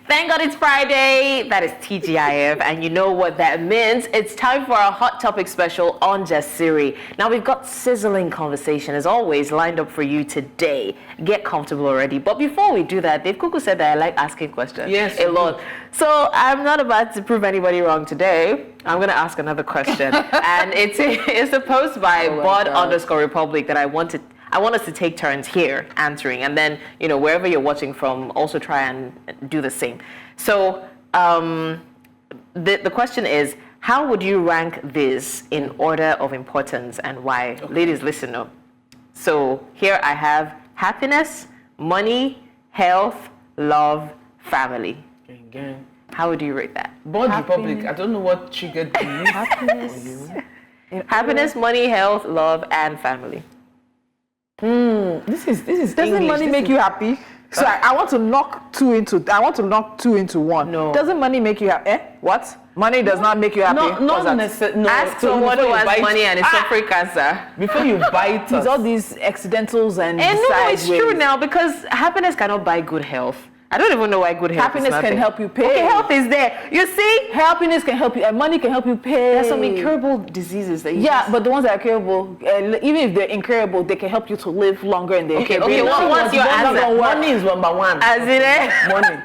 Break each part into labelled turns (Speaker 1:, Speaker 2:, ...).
Speaker 1: Thank God it's Friday. That is TGIF, and you know what that means. It's time for our Hot Topic special on Jasiri. Now, we've got sizzling conversation, as always, lined up for you today. Get comfortable already. But before we do that, Dave Kuku said that I like asking questions.
Speaker 2: Yes.
Speaker 1: A lot. So I'm not about to prove anybody wrong today. I'm going to ask another question. And it's a post by Bod_Republic that I want us to take turns here answering, and then, wherever you're watching from, also try and do the same. So the question is, how would you rank this in order of importance and why? Okay. Ladies, listen up. So here I have happiness, money, health, love, family.
Speaker 2: Again.
Speaker 1: How would you rate that?
Speaker 2: Bod_Republic, I don't know what triggered you.
Speaker 1: Happiness, money, health, love, and family.
Speaker 2: This is
Speaker 3: Doesn't
Speaker 2: English.
Speaker 3: money make you happy? So I want to knock two into one.
Speaker 1: No.
Speaker 3: Doesn't money make you happy? What? Money does not make you happy.
Speaker 2: Not necessarily. No.
Speaker 1: Ask someone who has money and is suffering cancer.
Speaker 2: Before you buy it,
Speaker 3: It's all these accidentals and
Speaker 1: No, it's
Speaker 3: sideways.
Speaker 1: true now, because happiness cannot buy good health. I don't even know why good health
Speaker 3: Happiness
Speaker 1: is
Speaker 3: can help you pay.
Speaker 1: Okay, health is there. You see?
Speaker 3: Happiness can help you, and money can help you pay.
Speaker 1: There's some incurable diseases that you
Speaker 3: but the ones that are curable, even if they're incurable, they can help you to live longer and they
Speaker 1: Okay,
Speaker 3: can
Speaker 1: what's your answer?
Speaker 2: Money is number one.
Speaker 1: As in
Speaker 2: Money.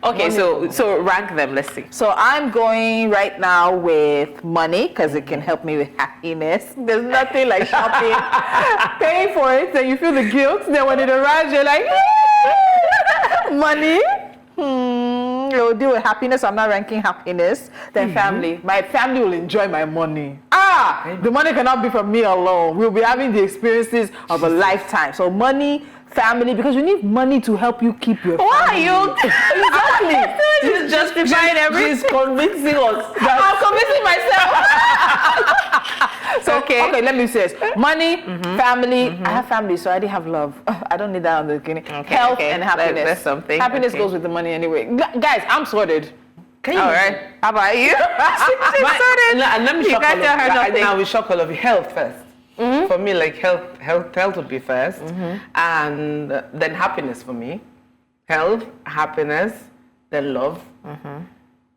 Speaker 1: Okay, so rank them. Let's see.
Speaker 3: So I'm going right now with money because it can help me with happiness. There's nothing like shopping, paying for it, and you feel the guilt. Then when it arrives, you're like, money. It will deal with happiness. I'm not ranking happiness. Then family. My family will enjoy my money. The money cannot be from me alone. We'll be having the experiences of a lifetime. So money, family, because you need money to help you keep your
Speaker 1: Why
Speaker 3: family.
Speaker 1: are you? Exactly. She's justifying everything.
Speaker 2: She's convincing us.
Speaker 1: I'm convincing myself.
Speaker 3: Okay, let me say this. Money, family. I have family, so I already have love. I don't need that on the beginning. Health and happiness.
Speaker 1: That's something.
Speaker 3: Happiness goes with the money anyway. Guys, I'm sorted.
Speaker 1: All right. How about you? She's sorted.
Speaker 2: And let me
Speaker 1: You
Speaker 2: shock
Speaker 1: guys
Speaker 2: all
Speaker 1: tell her
Speaker 2: of you.
Speaker 1: nothing.
Speaker 2: Now we shock all of you. Health first. For me, like health would be first, and then happiness for me. Health, happiness, then love,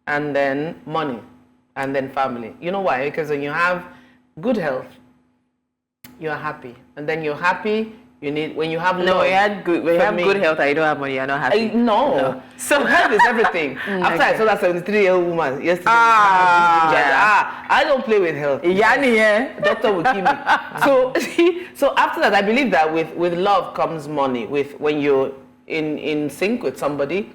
Speaker 2: and then money, and then family. You know why? Because when you have good health, you are happy, and then you're happy. When you have love.
Speaker 1: When you have good health and you don't have money, you're not happy.
Speaker 2: No. So health is everything. After I saw that 73-year-old woman yesterday, I don't play with health. Doctor will kill me. So after that, I believe that with love comes money. When you're in sync with somebody,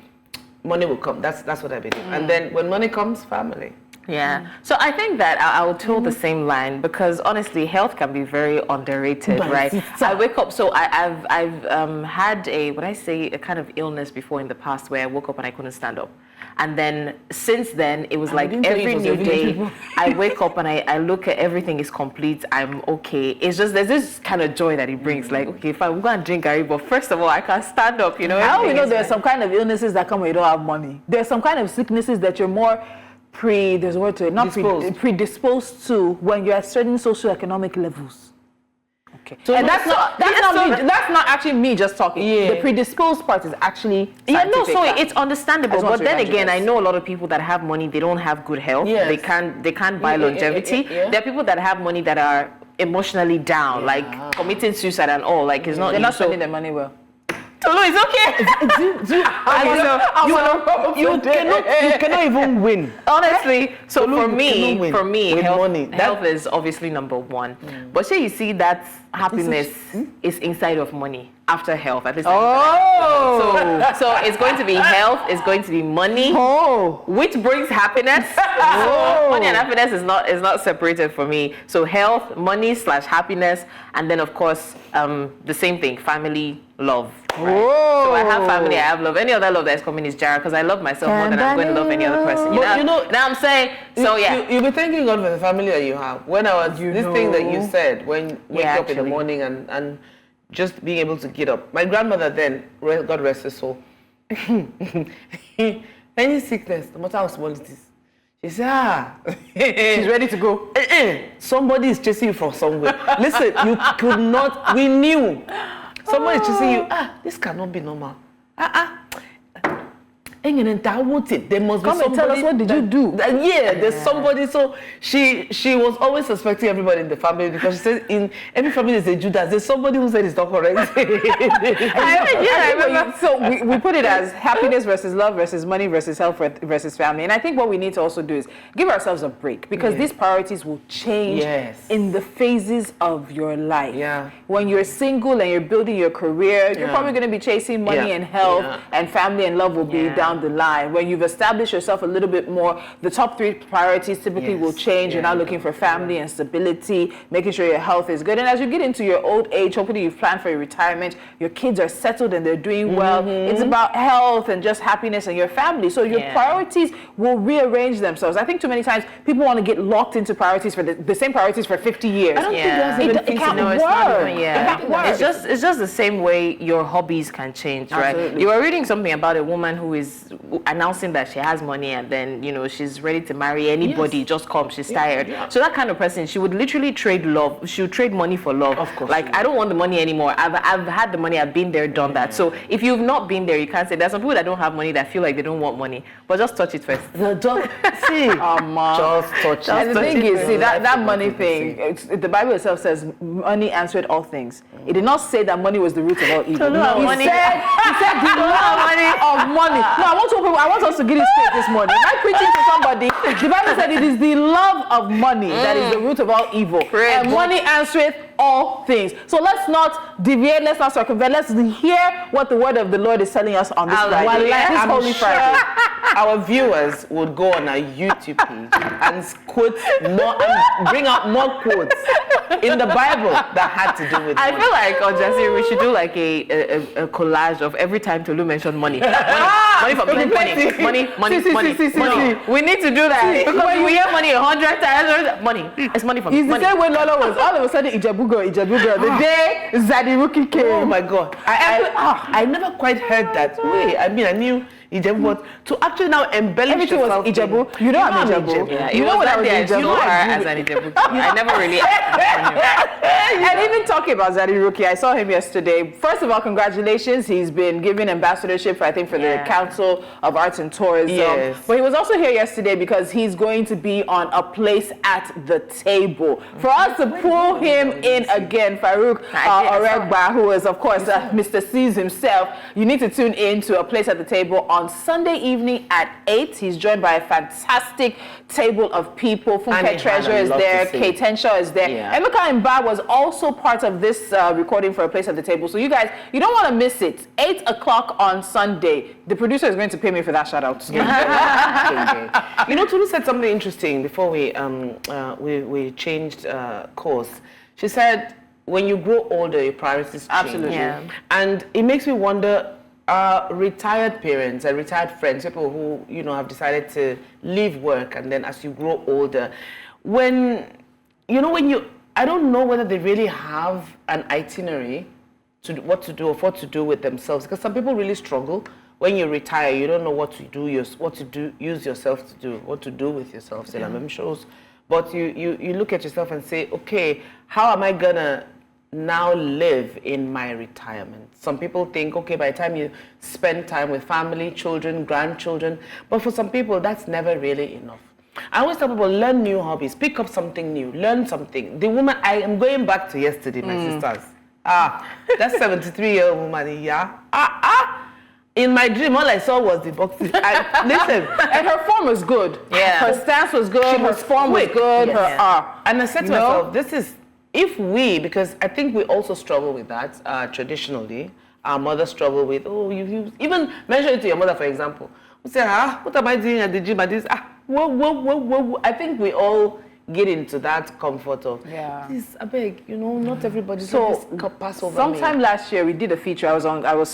Speaker 2: money will come. That's what I believe. And then when money comes, family.
Speaker 1: Yeah. So I think that I will toe the same line, because honestly, health can be very underrated, right? I wake up. So I've had a kind of illness before in the past where I woke up and I couldn't stand up. And then since then, it was like every new day, I wake up and I look at everything is complete. I'm okay. It's just, there's this kind of joy that it brings. Like, okay, fine, we're going to drink Gary, but first of all, I can't stand up,
Speaker 3: How we know there's some kind of illnesses that come when you don't have money? There's some kind of sicknesses that you're more predisposed to when you're at certain socioeconomic levels. Okay. So and that's not actually me just talking. Yeah. The predisposed part is actually
Speaker 1: it's understandable. But then again, I know a lot of people that have money, they don't have good health. Yes. They can't buy longevity. There are people that have money that are emotionally down, like committing suicide and all. Like they're not
Speaker 3: spending their money well.
Speaker 1: So no, it's okay.
Speaker 2: You cannot even win.
Speaker 1: Honestly, so for me, health is obviously number one. But say you see that happiness is inside of money after health. At least. So it's going to be health. It's going to be money. Which brings happiness. So money and happiness is not separated for me. So health, money / happiness, and then of course the same thing: family, love. Right? So I have family, I have love. Any other love that is coming is Jara, because I love myself more than I'm going to love any other person. Now I'm saying,
Speaker 2: you'll be thanking God for the family that you have. When I was thing that you said, when you wake up in the morning and just being able to get up. My grandmother then, God rest her soul, any sickness, no matter how small it is, she said,
Speaker 3: she's ready to go.
Speaker 2: Somebody is chasing you from somewhere. Listen, you could not, we knew. Somebody is chasing you. This cannot be normal. There must be
Speaker 3: Come
Speaker 2: somebody.
Speaker 3: and tell us, what did you do?
Speaker 2: There's somebody. So she was always suspecting everybody in the family, because she said in every family there's a Judas. There's somebody who said it's not correct.
Speaker 3: I remember. So we put it as happiness versus love versus money versus health versus family. And I think what we need to also do is give ourselves a break, because these priorities will change in the phases of your life.
Speaker 2: Yeah.
Speaker 3: When you're single and you're building your career, you're probably going to be chasing money and health, and family and love will be down the line. When you've established yourself a little bit more, the top 3 priorities typically will change. You're now looking for family and stability, making sure your health is good. And as you get into your old age, hopefully you've planned for your retirement, your kids are settled and they're doing well. It's about health and just happiness and your family. So your priorities will rearrange themselves. I think too many times people want to get locked into priorities for the same priorities for 50 years.
Speaker 2: I don't think that's even
Speaker 3: it can't
Speaker 1: no,
Speaker 3: work.
Speaker 1: it's not even,
Speaker 3: It can't work.
Speaker 1: It's just the same way your hobbies can change, right?
Speaker 3: Absolutely.
Speaker 1: You were reading something about a woman who is announcing that she has money, and then she's ready to marry anybody. Just come, she's tired. So that kind of person, she would literally trade love. She would trade money for love.
Speaker 2: Of course.
Speaker 1: Like, I don't want the money anymore. I've had the money. I've been there, done that. So if you've not been there, you can't say. There's some people that don't have money that feel like they don't want money, but just touch it first.
Speaker 2: Just touch it.
Speaker 3: And the thing is, see, that money thing, the Bible itself says money answered all things. It did not say that money was the root of all evil.
Speaker 1: He
Speaker 3: said the love of money. No, I want us to get it straight this morning. Am I preaching to somebody? The Bible said it is the love of money that is the root of all evil. And money answereth all things. So let's not deviate, let's not circumvent, let's hear what the word of the Lord is telling us on this Friday. This Holy Friday.
Speaker 2: Our viewers would go on our YouTube page and quote more and bring out more quotes in the Bible that had to do with
Speaker 1: I
Speaker 2: money.
Speaker 1: feel like, Jesse, we should do like a collage of every time Tolu mentioned money. Money for money. We need to do that, because we hear money 100 times. Money. It's money for me.
Speaker 3: It's the same way Lola was all of a sudden Ijebu girl. The day Zadiruki came.
Speaker 2: Oh my God. I never quite heard that way. I mean, I knew Ijebu, but to actually now embellish
Speaker 3: everything was
Speaker 2: yourself.
Speaker 3: Ijebu. You know I'm Ijebu.
Speaker 1: Yeah,
Speaker 3: You know what I was
Speaker 1: You
Speaker 3: Ijebu.
Speaker 1: know her as an Ijebu. I never really.
Speaker 3: And even talking about Zadiruki, I saw him yesterday. First of all, congratulations. He's been given ambassadorship, I think, for the Council of Arts and Tourism.
Speaker 2: Yes.
Speaker 3: But he was also here yesterday because he's going to be on A Place at the Table. For us to pull him in again, Farouk Oregba, who is, of course, Mr. C's himself, you need to tune in to A Place at the Table on Sunday evening at 8. He's joined by a fantastic table of people. Funke Treasure is there. Kate Henshaw is there. Emeka Mba was also part of this recording for A Place at the Table. So you guys, you don't want to miss it. 8 o'clock on Sunday. The producer is going to pay me for that shout out.
Speaker 2: Tulu said something interesting before we changed course. She said, when you grow older, your priorities change.
Speaker 3: Absolutely.
Speaker 1: Yeah.
Speaker 2: And it makes me wonder, retired parents and retired friends, people who, have decided to leave work, and then as you grow older, I don't know whether they really have an itinerary to what to do or what to do with themselves, because some people really struggle. When you retire, you don't know what to do, use yourself to do, what to do with yourself. Shows, but you look at yourself and say, okay, how am I gonna now live in my retirement? Some people think, okay, by the time you spend time with family, children, grandchildren, but for some people, that's never really enough. I always tell people, learn new hobbies, pick up something new, learn something. The woman, I am going back to yesterday, my sisters. That 73-year-old woman, in my dream, all I saw was the boxing. Listen,
Speaker 3: and her form was good.
Speaker 1: Yeah.
Speaker 3: Her stance was good. Her form was good.
Speaker 2: And I said to myself, this is, because I think we also struggle with that traditionally. Our mothers struggle with, you even mention it to your mother, for example. We say, what am I doing at the gym at this? Whoa. I think we all get into that comfort of, this, I beg, not everybody. So pass over
Speaker 3: sometime last year we did a feature. I was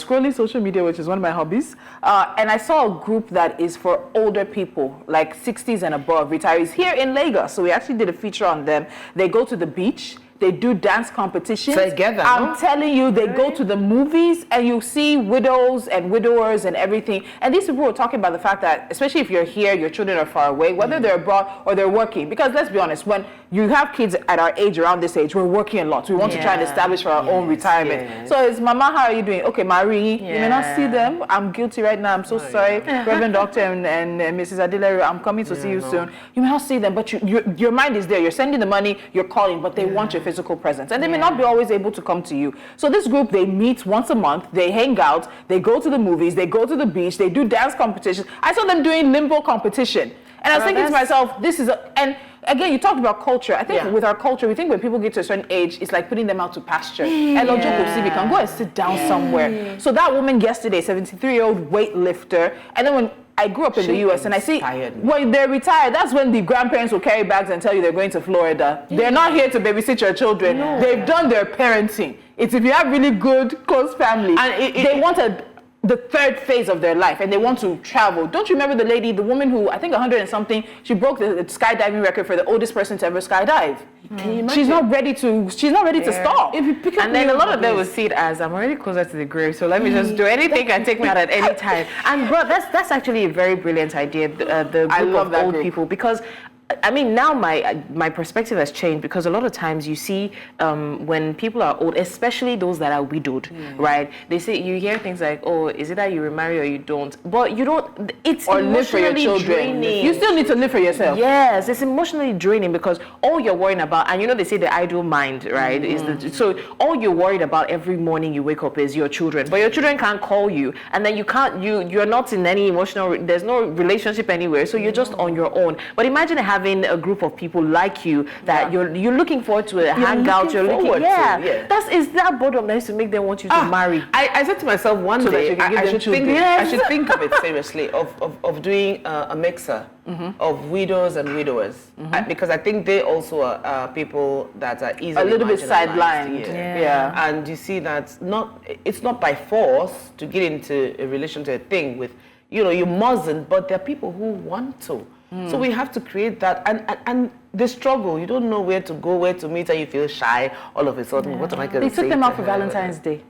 Speaker 3: scrolling social media, which is one of my hobbies, and I saw a group that is for older people, like 60s and above, retirees here in Lagos. So we actually did a feature on them. They go to the beach. They do dance competitions.
Speaker 2: Together,
Speaker 3: I'm telling you, they go to the movies and you see widows and widowers and everything. And these people were talking about the fact that, especially if you're here, your children are far away, whether they're abroad or they're working. Because let's be honest, when you have kids at our age, around this age, we're working a lot. We want to try and establish for our own retirement. So it's, Mama, how are you doing? Okay, Marie, you may not see them. I'm guilty right now. I'm so sorry. Reverend Doctor and Mrs. Adelaire, I'm coming to see you soon. You may not see them, but your mind is there. You're sending the money, you're calling, but they want your physical presence. And they may not be always able to come to you. So this group, they meet once a month, they hang out, they go to the movies, they go to the beach, they do dance competitions. I saw them doing limbo competition. And I was thinking to myself, this is and again, you talked about culture. I think with our culture, we think when people get to a certain age, it's like putting them out to pasture. And we can go and sit down somewhere. So that woman yesterday, 73-year-old weightlifter, and then when I grew up in the US and I see when they're retired, that's when the grandparents will carry bags and tell you they're going to Florida. They're not here to babysit your children. They've done their parenting. It's if you have really good, close family. And they wanted the third phase of their life and they want to travel. Don't you remember the lady, the woman who, I think 100 and something, she broke the skydiving record for the oldest person to ever skydive. Can you imagine? She's not ready to stop.
Speaker 1: If you pick up and then a lot of them will see it as, I'm already closer to the grave, so let me just do anything and take me out at any time. And bro, that's actually a very brilliant idea, the group of old people, because I mean, now my perspective has changed because a lot of times you see when people are old, especially those that are widowed, right? They say, you hear things like, oh, is it that you remarry or you don't? But you don't, it's
Speaker 3: or live for your children.
Speaker 1: Draining.
Speaker 3: You still need to live for yourself.
Speaker 1: Yes, it's emotionally draining because all you're worrying about, and you know they say the idle mind, right? So all you're worried about every morning you wake up is your children. But your children can't call you, and then you're not in any emotional, there's no relationship anywhere, so you're just on your own. But imagine having a group of people like you that you're looking forward to a hangout. You're looking that boredom that used to make them want you to marry.
Speaker 2: I said to myself one day I should think of it seriously of doing a mixer of widows and widowers because I think they also are people that are easily
Speaker 3: a little bit sidelined.
Speaker 2: And you see that it's not by force to get into a relation to a thing with, you mustn't, but there are people who want to. So we have to create that, and the struggle. You don't know where to go, where to meet, and you feel shy all of a sudden. What am I going to say?
Speaker 3: They took them out for Valentine's Day.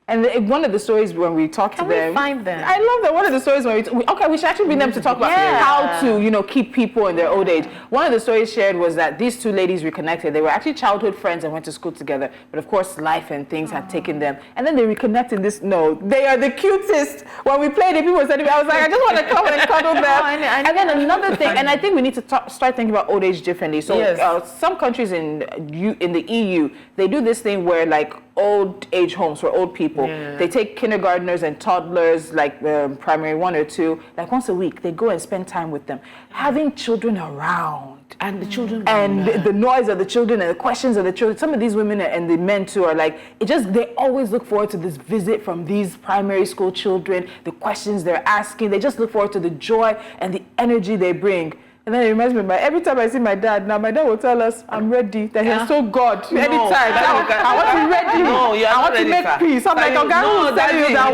Speaker 3: And one of the stories when we talked to them,
Speaker 1: Can we find them?
Speaker 3: I love that. One of the stories when we should actually bring them to talk about how to, keep people in their old age. One of the stories shared was that these two ladies reconnected. They were actually childhood friends and went to school together, but of course life and things had taken them. And then they reconnected. They are the cutest. When we played it, people were saying, I was like, I just want to come and cuddle them. And then another thing, and I think we need to start thinking about old age differently. So some countries in the EU, they do this thing where like old age homes for old people. They take kindergartners and toddlers, like primary 1 or 2, like once a week. They go and spend time with them, having children around.
Speaker 2: And the children
Speaker 3: and the noise of the children and the questions of the children. Some of these women and the men too are like, they always look forward to this visit from these primary school children, the questions they're asking. They just look forward to the joy and the energy they bring. And then it reminds me, every time I see my dad, now my dad will tell us, I'm ready, that he's so God. Anytime. I want to be ready. I want to make peace. I'm like, okay, who will tell you that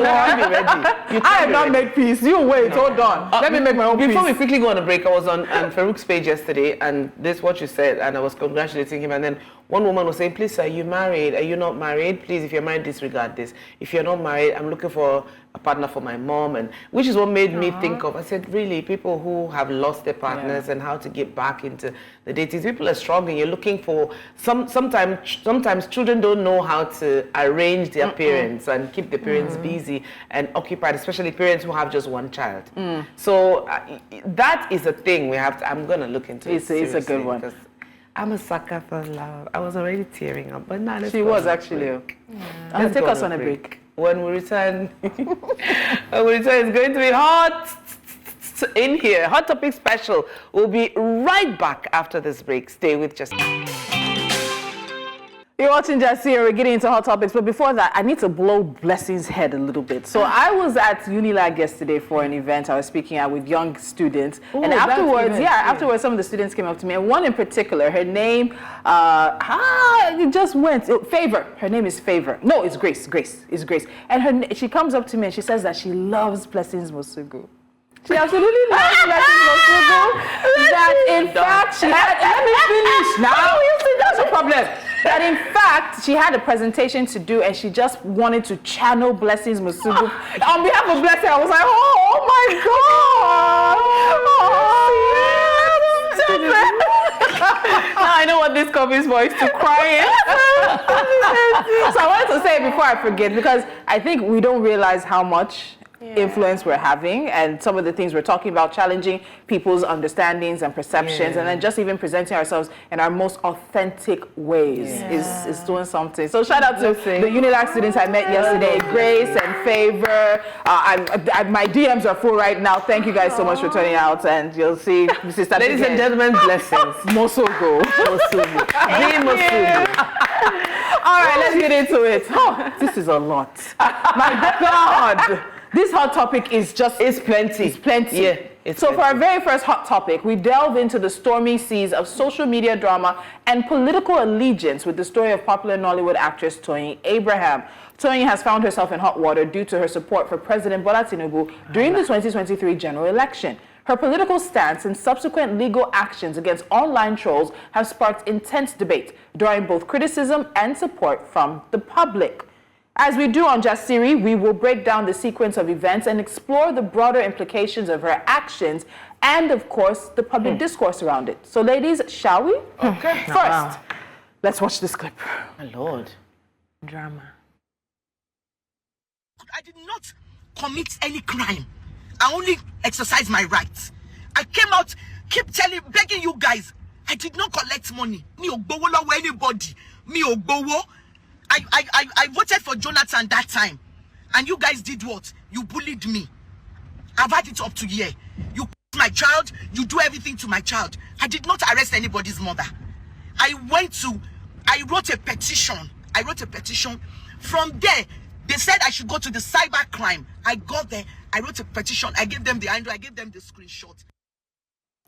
Speaker 3: one? I have not made peace. You wait, hold on. Let me make my own peace.
Speaker 2: Before we quickly go on a break, I was on Farouk's page yesterday, and this is what you said, and I was congratulating him, and then one woman was saying, please, are you married? Are you not married? Please, if you're married, disregard this. If you're not married, I'm looking for a partner for my mom, and which is what made me think of, I said, really, people who have lost their partners and how to get back into the dating. People are struggling. You're looking for, sometimes children don't know how to arrange their parents and keep the parents busy and occupied, especially parents who have just one child. So that is a thing we have to, I'm going to look into it.
Speaker 3: It's a good one.
Speaker 2: I'm a sucker for love. I was already tearing up, but now let's
Speaker 3: She was actually. Let's take us on a break.
Speaker 2: When we return, it's going to be hot in here. Hot Topic Special. We'll be right back after this break. Stay with Jasmine.
Speaker 3: You're watching Jassir, we're getting into hot topics, but before that, I need to blow Blessing's head a little bit. So I was at Unilag yesterday for an event I was speaking at with young students, and afterwards, some of the students came up to me, and one in particular, her name, it just went, Favor, her name is Favor. No, it's Grace, it's Grace. And she comes up to me and she says that she loves Blessing's Mosugu. She absolutely loves Blessing's Mosugu. That in fact, she had, let me finish now. That's a problem. that in fact she had a presentation to do and she just wanted to channel Blessings Masubu. On behalf of Blessing, I was like, oh my God.
Speaker 1: Now I know what this comes for, is to cry.
Speaker 3: So I wanted to say it before I forget, because I think we don't realize how much influence we're having, and some of the things we're talking about, challenging people's understandings and perceptions, and then just even presenting ourselves in our most authentic ways is doing something. So shout out to the Unilag students I met yesterday, Grace and Favor. My DMs are full right now. Thank you guys so much for turning out, and you'll see Sister.
Speaker 2: Ladies and gentlemen, blessings.
Speaker 3: Mosogo. All right, let's get into it. Oh, this is a lot. My God. This hot topic is just...
Speaker 2: It's plenty.
Speaker 3: It's plenty.
Speaker 2: Yeah.
Speaker 3: So for our very first hot topic, we delve into the stormy seas of social media drama and political allegiance with the story of popular Nollywood actress Toyin Abraham. Toyin has found herself in hot water due to her support for President Bola Tinubu during the 2023 general election. Her political stance and subsequent legal actions against online trolls have sparked intense debate, drawing both criticism and support from the public. As we do on Jasiri, we will break down the sequence of events and explore the broader implications of her actions and, of course, the public discourse around it. So, ladies, shall we?
Speaker 2: Okay.
Speaker 3: First, let's watch this clip.
Speaker 2: My Lord.
Speaker 1: Drama.
Speaker 4: I did not commit any crime. I only exercised my rights. I came out, begging you guys. I did not collect money. Me ogbowo lowo anybody. Me ogbowo. I voted for Jonathan that time. And you guys did what? You bullied me. I've had it up to here. You my child, you do everything to my child. I did not arrest anybody's mother. I wrote a petition. From there, they said I should go to the cybercrime. I got there. I wrote a petition. I gave them the handle. I gave them the screenshot.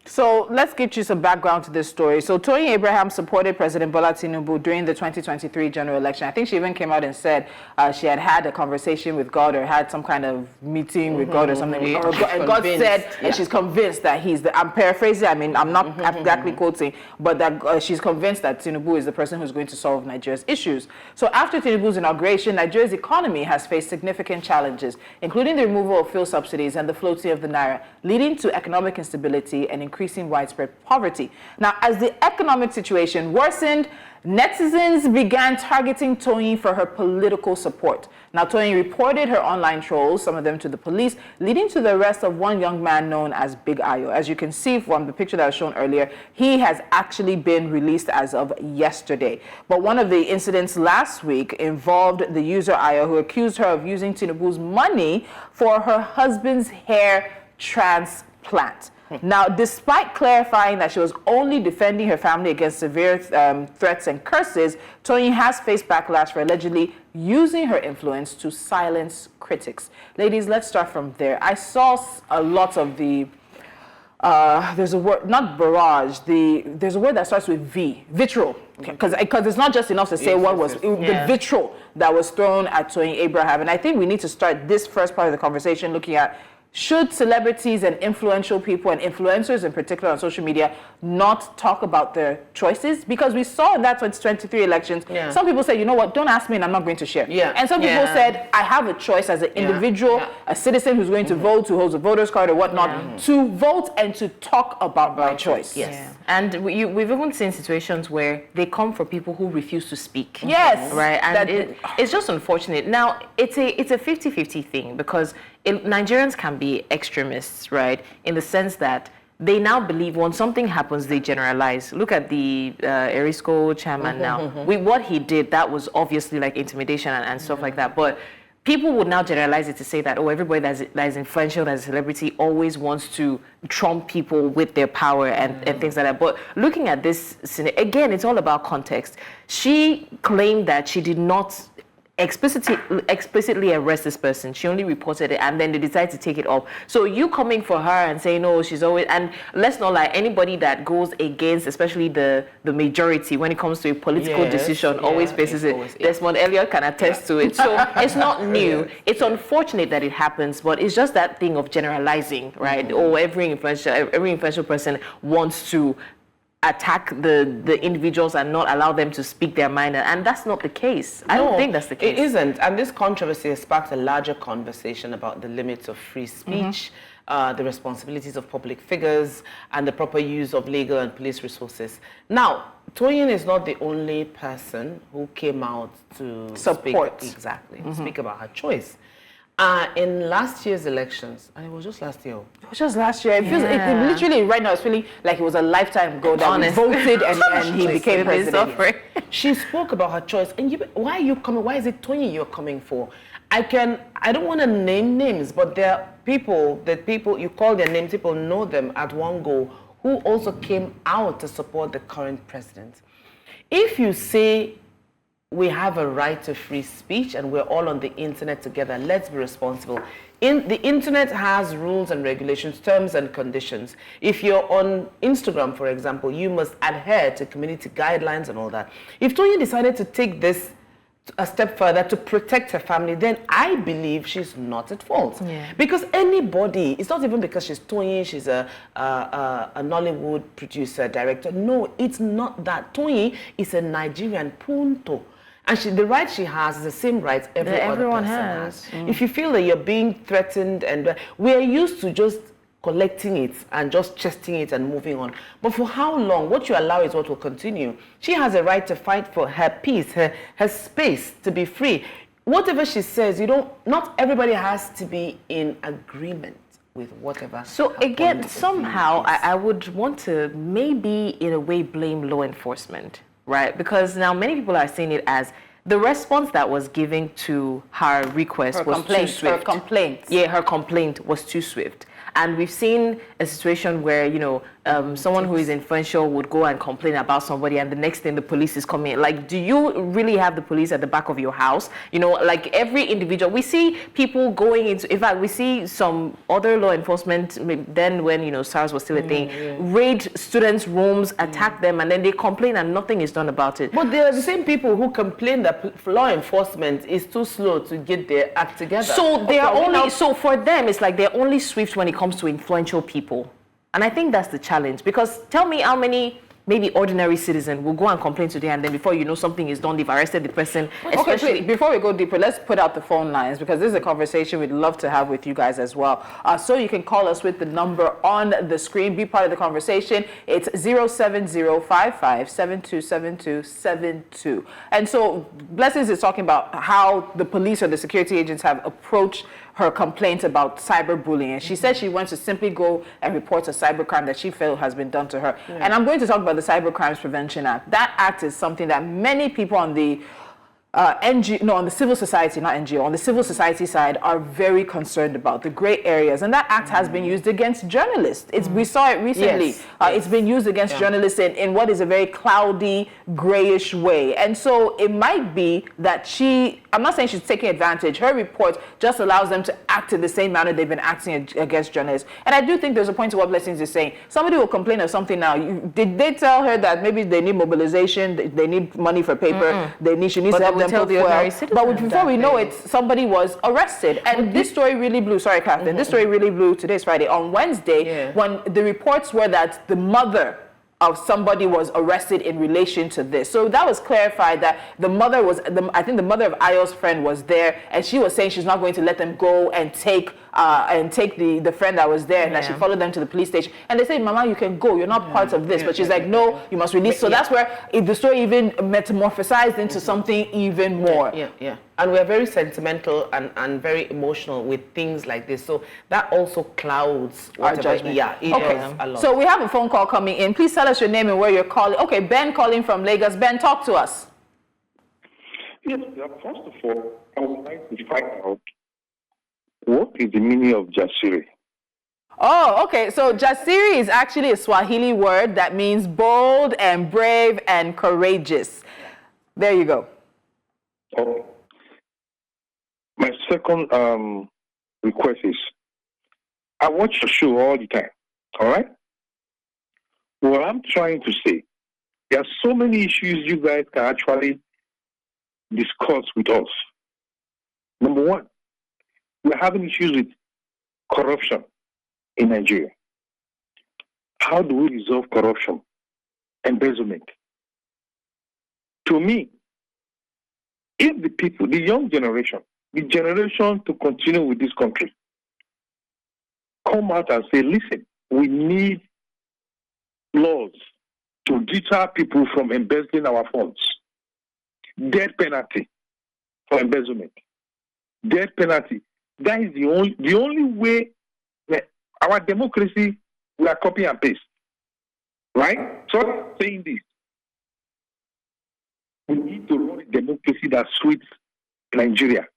Speaker 3: So let's get you some background to this story. So Toyin Abraham supported President Bola Tinubu during the 2023 general election. I think she even came out and said she had a conversation with God, or had some kind of meeting with God or something. And God said, and she's convinced that he's the, I'm paraphrasing, I mean, I'm not exactly quoting, but that she's convinced that Tinubu is the person who's going to solve Nigeria's issues. So after Tinubu's inauguration, Nigeria's economy has faced significant challenges, including the removal of fuel subsidies and the floating of the naira, leading to economic instability and increasing widespread poverty. Now, as the economic situation worsened, netizens began targeting Toyin for her political support. Now, Toyin reported her online trolls, some of them to the police, leading to the arrest of one young man known as Big Ayo. As you can see from the picture that was shown earlier, he has actually been released as of yesterday. But one of the incidents last week involved the user Ayo, who accused her of using Tinubu's money for her husband's hair transplant. Now, despite clarifying that she was only defending her family against severe threats and curses, Toyin has faced backlash for allegedly using her influence to silence critics. Ladies, let's start from there. I saw a lot of the, there's a word, not barrage, there's a word that starts with V, vitriol. Because it's not just enough to say the vitriol that was thrown at Toyin Abraham. And I think we need to start this first part of the conversation looking at, should celebrities and influential people and influencers in particular on social media not talk about their choices? Because we saw in that 2023 elections, some people said, you know what, don't ask me and I'm not going to share. And some people said, I have a choice as an individual, a citizen who's going to vote, who holds a voter's card or whatnot, to vote and to talk about my choice.
Speaker 1: And we've even seen situations where they come for people who refuse to speak.
Speaker 3: Right?
Speaker 1: And it's just unfortunate. Now, it's a 50-50 thing, because Nigerians can be extremists, right? In the sense that they now believe when something happens, they generalize. Look at the Erisco chairman now. With what he did, that was obviously like intimidation and stuff like that. But people would now generalize it to say that, oh, everybody that is influential, that's a celebrity, always wants to trump people with their power and things like that. But looking at this, again, it's all about context. She claimed that she did not explicitly arrest this person. She only reported it, and then they decided to take it off. So you coming for her and saying, no, she's always, and let's not lie, anybody that goes against, especially the majority when it comes to a political decision, always faces it. Desmond Elliott can attest to it. So it's not new. It's unfortunate that it happens, but it's just that thing of generalizing, right? Or every influential person wants to attack the individuals and not allow them to speak their mind, and that's not the case. I don't think that's the case.
Speaker 2: It isn't, and this controversy has sparked a larger conversation about the limits of free speech, the responsibilities of public figures, and the proper use of legal and police resources. Now, Toyin is not the only person who came out to
Speaker 3: support.
Speaker 2: Speak about her choice. In last year's elections, and it was just last year.
Speaker 3: It was just last year. It feels it literally right now. It's feeling like it was a lifetime ago that we voted and he became president.
Speaker 2: She spoke about her choice, and why are you coming? Why is it Toyin you're coming for? I don't want to name names, but there are people you call their names, people know them at one go, who also came out to support the current president. If you say we have a right to free speech and we're all on the internet together, let's be responsible. The internet has rules and regulations, terms and conditions. If you're on Instagram, for example, you must adhere to community guidelines and all that. If Toyin decided to take this a step further to protect her family, then I believe she's not at fault. Because anybody, it's not even because she's Toyin, she's a Nollywood producer, director. No, it's not that. Toyin is a Nigerian, punto. And the right she has is the same rights everyone has. If you feel that you're being threatened, and we're used to just collecting it and just chesting it and moving on. But for how long? What you allow is what will continue. She has a right to fight for her peace, her space to be free. Whatever she says, not everybody has to be in agreement with whatever.
Speaker 1: So again, somehow I would want to maybe in a way blame law enforcement. Right, because now many people are seeing it as the response that was given to her request was too swift.
Speaker 3: Her complaint.
Speaker 1: Yeah, her complaint was too swift. And we've seen a situation where, someone who is influential would go and complain about somebody, and the next thing the police is coming. Like, do you really have the police at the back of your house? Like every individual, we see people going into, in fact, we see some other law enforcement, then when, SARS was still a thing, raid students' rooms, attack them, and then they complain and nothing is done about it.
Speaker 2: But they are the same people who complain that law enforcement is too slow to get their act together.
Speaker 1: So they are so for them, it's like they're only swift when it comes to influential people. And I think that's the challenge, because tell me how many maybe ordinary citizen will go and complain today, and then before you know something is done, they've arrested the person.
Speaker 3: Okay, before we go deeper, let's put out the phone lines, because this is a conversation we'd love to have with you guys as well. So you can call us with the number on the screen, be part of the conversation. It's 07055727272. And so Blessings is talking about how the police or the security agents have approached her complaint about cyberbullying. And she said she wants to simply go and report a cybercrime that she felt has been done to her. And I'm going to talk about the Cybercrimes Prevention Act. That act is something that many people on the on the civil society, not NGO, on the civil society side are very concerned about the gray areas. And that act has been used against journalists. We saw it recently. It's been used against journalists in what is a very cloudy, grayish way. And so it might be that I'm not saying she's taking advantage. Her report just allows them to act in the same manner they've been acting against journalists. And I do think there's a point to what Blessings is saying. Somebody will complain of something now. Did they tell her that maybe they need mobilization, they need money for paper, she needs to help them put fuel? But before we know it, somebody was arrested. And this story really blew, sorry, Catherine, this story really blew, today's Friday, on Wednesday, when the reports were that the mother of somebody was arrested in relation to this. So that was clarified that the mother was, I think the mother of Ayo's friend was there, and she was saying she's not going to let them go and take the friend that was there, and that she followed them to the police station. And they say, Mama, you can go, you're not part of this. But she's like, no, you must release. So that's where the story even metamorphosized into something even more.
Speaker 2: And we're very sentimental and very emotional with things like this. So that also clouds
Speaker 3: our judgment.
Speaker 2: Okay. A lot.
Speaker 3: So we have a phone call coming in. Please tell us your name and where you're calling. Okay, Ben calling from Lagos. Ben, talk to us.
Speaker 5: Yes, first of all, I would like to find out what is the meaning of Jasiri.
Speaker 3: Oh, okay. So Jasiri is actually a Swahili word that means bold and brave and courageous. There you go.
Speaker 5: Okay. My second request is, I watch your show all the time, all right? What I'm trying to say, there are so many issues you guys can actually discuss with us. Number one, we're having issues with corruption in Nigeria. How do we resolve corruption? embezzlement. To me, if the people, the young generation, the generation to continue with this country, come out and say, listen, we need laws to deter people from embezzling our funds. Death penalty for embezzlement. Death penalty. That is the only way that our democracy, we are copy and paste. Right? So I'm saying this. We need to run a democracy that suits Nigeria.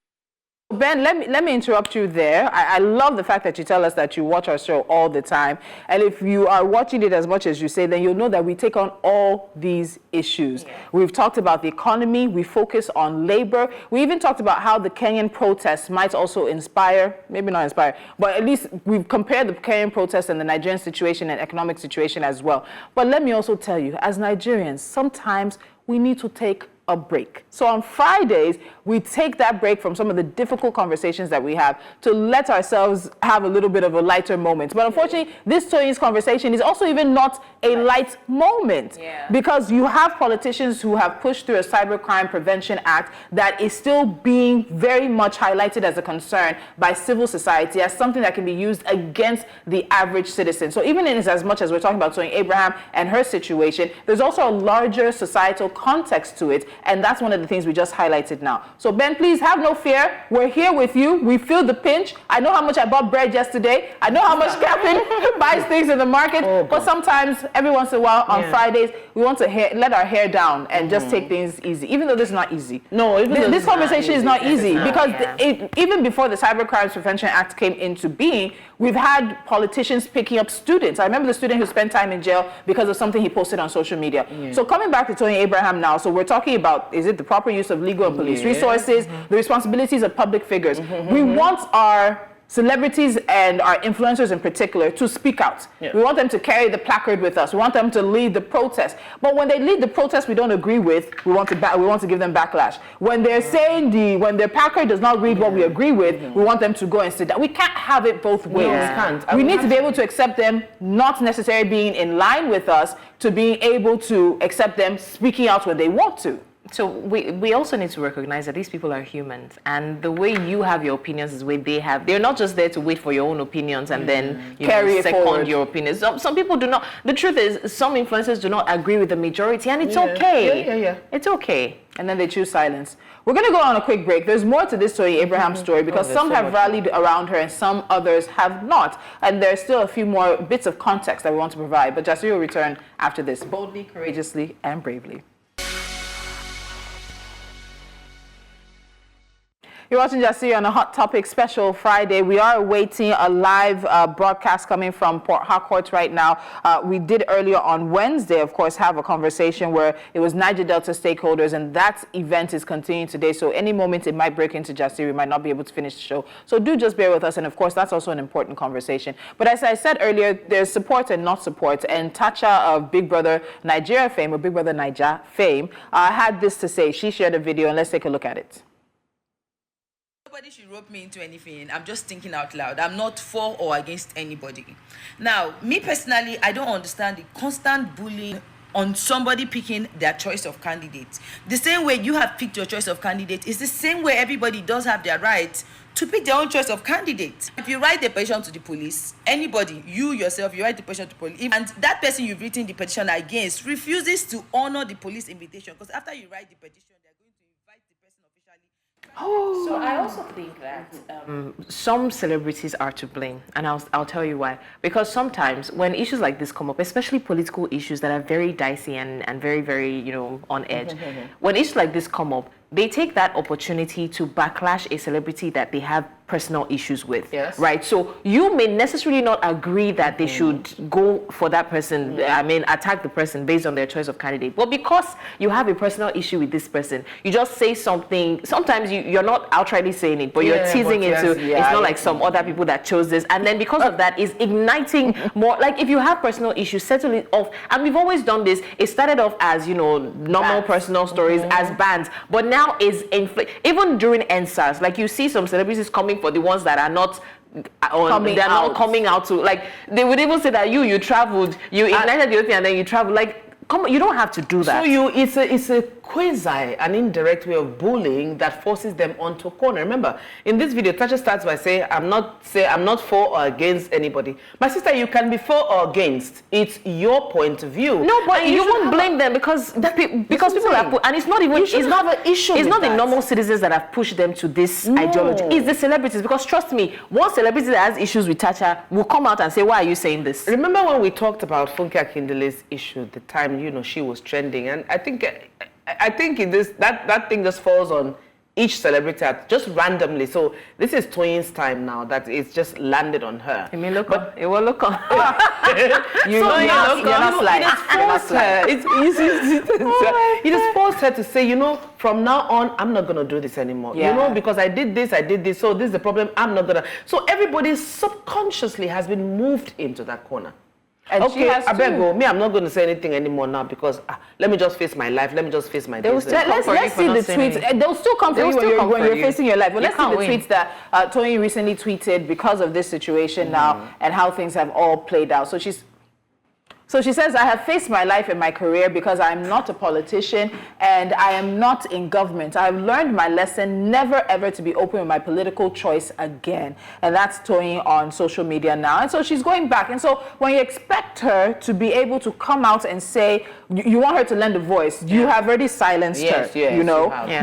Speaker 3: Ben, let me interrupt you there. I love the fact that you tell us that you watch our show all the time. And if you are watching it as much as you say, then you'll know that we take on all these issues. Yeah. We've talked about the economy. We focus on labor. We even talked about how the Kenyan protests might also inspire, maybe not inspire, but at least we've compared the Kenyan protests and the Nigerian situation and economic situation as well. But let me also tell you, as Nigerians, sometimes we need to take a break. So on Fridays, we take that break from some of the difficult conversations that we have to let ourselves have a little bit of a lighter moment. But unfortunately, this Toyin's conversation is also even not a light moment, because you have politicians who have pushed through a Cybercrime Prevention Act that is still being very much highlighted as a concern by civil society as something that can be used against the average citizen. So even in as much as we're talking about Toyin Abraham and her situation, there's also a larger societal context to it. And that's one of the things we just highlighted now. So Ben, please have no fear. We're here with you. We feel the pinch. I know how much I bought bread yesterday. I know how much Captain buys things in the market. But sometimes, every once in a while, on Fridays, we want to let our hair down and just take things easy, even though this is not easy.
Speaker 2: No,
Speaker 3: this conversation is not easy because even before the Cybercrime Prevention Act came into being, we've had politicians picking up students. I remember the student who spent time in jail because of something he posted on social media. So coming back to Toyin Abraham now, so we're talking about, is it the proper use of legal and police resources, the responsibilities of public figures. We want our celebrities and our influencers in particular to speak out. We want them to carry the placard with us. We want them to lead the protest. But when they lead the protest we don't agree with, we want to give them backlash. When they're saying when their placard does not read what we agree with, we want them to go and sit down. We can't have it both ways.
Speaker 2: No, we can't.
Speaker 3: We need to be able to accept them not necessarily being in line with us, to being able to accept them speaking out when they want to.
Speaker 1: So we also need to recognize that these people are humans, and the way you have your opinions is the way they have. They're not just there to wait for your own opinions and then
Speaker 3: carry
Speaker 1: second your opinions. Some people do not. The truth is, some influencers do not agree with the majority, and it's okay. It's okay.
Speaker 3: And then they choose silence. We're going to go on a quick break. There's more to this Toyin Abraham story because some have rallied around her and some others have not. And there's still a few more bits of context that we want to provide. But Jasiri will return after this, boldly, courageously, and bravely. You're watching Jasiri on a Hot Topic Special Friday. We are awaiting a live broadcast coming from Port Harcourt right now. We did earlier on Wednesday, of course, have a conversation where it was Niger Delta stakeholders, and that event is continuing today. So any moment it might break into Jasiri, we might not be able to finish the show. So do just bear with us. And of course, that's also an important conversation. But as I said earlier, there's support and not support. And Tacha of Big Brother Nigeria fame, or Big Brother Naija fame, had this to say. She shared a video, and let's take a look at it.
Speaker 6: Nobody should rope me into anything. I'm just thinking out loud. I'm not for or against anybody. Now, me personally, I don't understand the constant bullying on somebody picking their choice of candidate. The same way you have picked your choice of candidate is the same way everybody does have their right to pick their own choice of candidate. If you write the petition to the police, anybody, you yourself, you write the petition to the police, and that person you've written the petition against refuses to honor the police invitation, because after you write the petition, they're going to invite the person officially.
Speaker 1: So I also think that some celebrities are to blame, and I'll tell you why. Because sometimes when issues like this come up, especially political issues that are very dicey and very, very, on edge, when issues like this come up, they take that opportunity to backlash a celebrity that they have personal issues with, right? So you may necessarily not agree that they should go for that person, attack the person based on their choice of candidate. But because you have a personal issue with this person, you just say something. Sometimes you're not outrightly saying it, but you're teasing into, it's not like some other people that chose this. And then because of that, is igniting more. Like if you have personal issues, settle it off. And we've always done this. It started off as, normal personal stories, as bands. But now is even during NSAS, like you see some celebrities coming for the ones that are not not coming out to, like they would even say that you traveled, you ignited the other thing and then you traveled. Like Come on, you don't have to do that.
Speaker 2: So it's a quasi, an indirect way of bullying that forces them onto a corner. Remember, in this video, Tasha starts by saying, I'm not for or against anybody. My sister, you can be for or against. It's your point of view.
Speaker 1: No, but you won't blame them because people are and it's not even it's not an issue. It's not the normal citizens that have pushed them to this ideology. It's the celebrities, because trust me, one celebrity that has issues with Tasha will come out and say, why are you saying this?
Speaker 2: Remember when we talked about Funke Akindele's issue at the time, she was trending, and I think in this that thing just falls on each celebrity just randomly. So this is Toyin's time now that it's just landed on her.
Speaker 1: It will look on.
Speaker 2: It has forced her to say, from now on, I'm not going to do this anymore. Because I did this, so this is the problem, I'm not going to. So everybody subconsciously has been moved into that corner. And okay, I better go. I'm not going to say anything anymore now because let me just face my life. Let me just face my business.
Speaker 3: Let's see the tweets. They'll still come for you when you're facing your life. But let's see the tweets that Toyin recently tweeted because of this situation now and how things have all played out. So she says, I have faced my life and my career because I'm not a politician and I am not in government. I have learned my lesson never ever to be open with my political choice again. And that's Toyin on social media now. And so she's going back. And so when you expect her to be able to come out and say, you want her to lend a voice, you have already silenced her,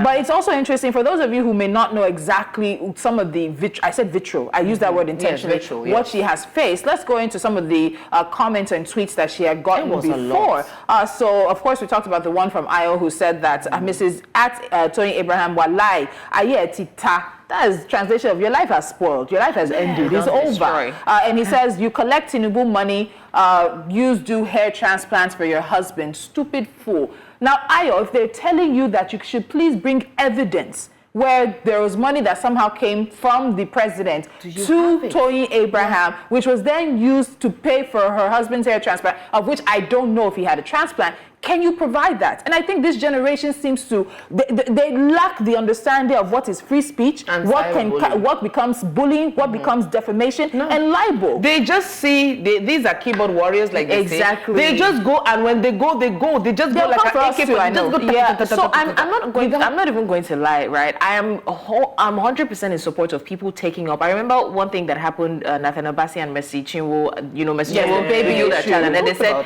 Speaker 3: But it's also interesting for those of you who may not know exactly some of the, I said vitriol, I used that word intentionally, what she has faced. Let's go into some of the comments and tweets that she had gotten before. So, of course, we talked about the one from Ayo who said that Mrs. Toyin Abraham Walai, Aye Tita. That is translation of your life has spoiled. Your life has ended. It's over. And he says, you collect Tinubu money, do hair transplants for your husband. Stupid fool. Now, Ayo, if they're telling you that you should please bring evidence where there was money that somehow came from the president to Toyin Abraham, which was then used to pay for her husband's hair transplant, of which I don't know if he had a transplant. Can you provide that? And I think this generation seems to, they lack the understanding of what is free speech, and what becomes bullying, what becomes defamation, and libel.
Speaker 2: They just see, these are keyboard warriors, like they say. They just go, and when they go. They just go like an AK.
Speaker 1: So I'm not even going to lie, right? I'm 100% in support of people taking up. I remember one thing that happened, Nathan Abasi and Mercy Chinwo, Mercy Chinwo, baby, you that child, and then they said,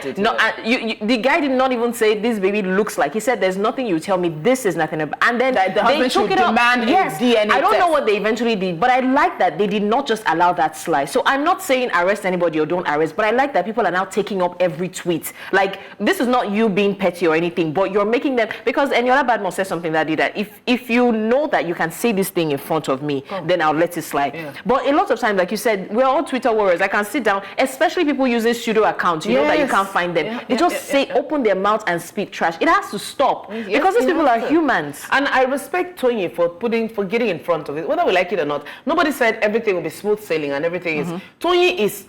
Speaker 1: the guy did not even say this baby looks like. He said, there's nothing you tell me, this is nothing. And then they took it up. Yes, DNA I don't know what they eventually did, but I like that they did not just allow that slide. So I'm not saying arrest anybody or don't arrest, but I like that people are now taking up every tweet. Like, this is not you being petty or anything, but you're making them, because Eniola Badmo said something that did that. If you know that you can say this thing in front of me, then I'll let it slide. Yeah. But a lot of times, like you said, we're all Twitter warriors. I can sit down, especially people using pseudo accounts, you know that you can't find them. They just say, open their mouth and speak trash. It has to stop because these people are humans.
Speaker 2: And I respect Toyin for getting in front of it, whether we like it or not. Nobody said everything will be smooth sailing and everything is. Toyin is,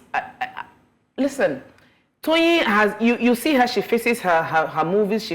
Speaker 2: listen, Toyin has, you see her, she faces her movies, she